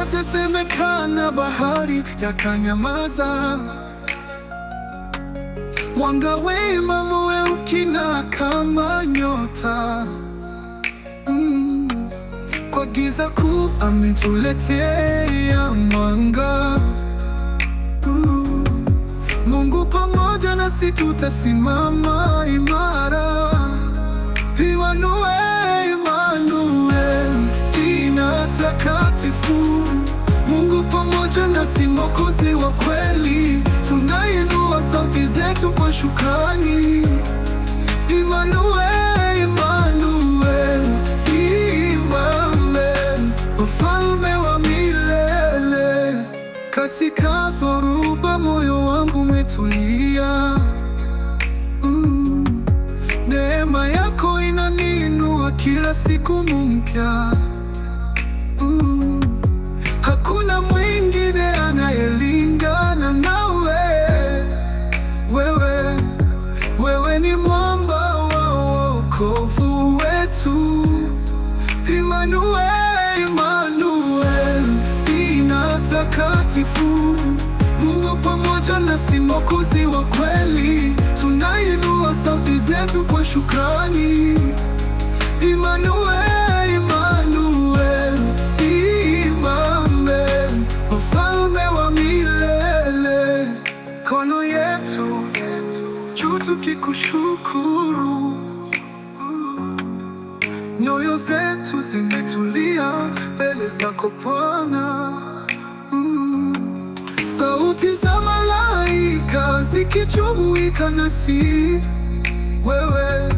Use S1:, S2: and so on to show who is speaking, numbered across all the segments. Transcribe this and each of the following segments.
S1: ilipotetemeka na bahari yakanyamaza. Mwanga wema moyo uking'aa kama nyota. Kwa giza kuu ametuletea mwanga. Mungu pamoja nasi tutasimama imara. Immanuel, Immanuel, jina takatifu. Mungu pamoja nasi, Mwokozi wa kweli. Tunainua sauti zetu kwa shukrani. Immanuel, Immanuel, Immanuel, Mfalme wa milele. Katika dhoruba moyo wangu umetulia. Neema yako inaniinua kila siku mpya. Hakuna mwingine anayelingana nawe. Wewe ni mwamba wa wokovu wetu. Immanuel, Immanuel, jina takatifu. Mungu pamoja nasi, Mwokozi wa kweli. Tunainua sauti zetu kwa shukrani. Immanuel, Immanuel, Immanuel, Mfalme wa milele. Mikono yetu juu tukikushukuru. Nyoyo zetu zimetulia mbele zako Bwana. Sauti za malaika zikijumuika nasi. Wewe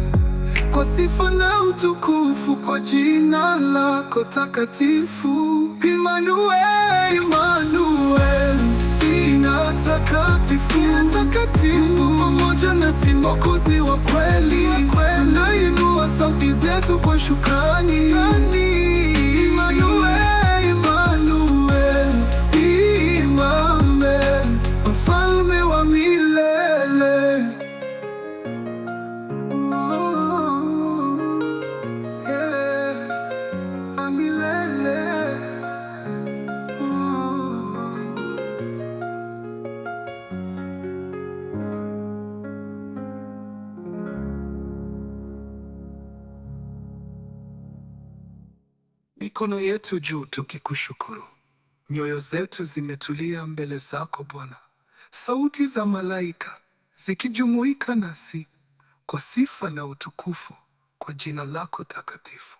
S1: kwa sifa na utukufu kwa jina lako takatifu. Immanuel, Immanuel, jina takatifu. Mungu pamoja nasi, Mwokozi wa kweli. Tunainua sauti zetu kwa shukrani. Immanuel, Immanuel, Immanuel, Mfalme wa milele. Mikono yetu juu tukikushukuru. Nyoyo zetu zimetulia mbele zako Bwana. Sauti za malaika zikijumuika nasi kwa sifa na utukufu kwa jina lako takatifu.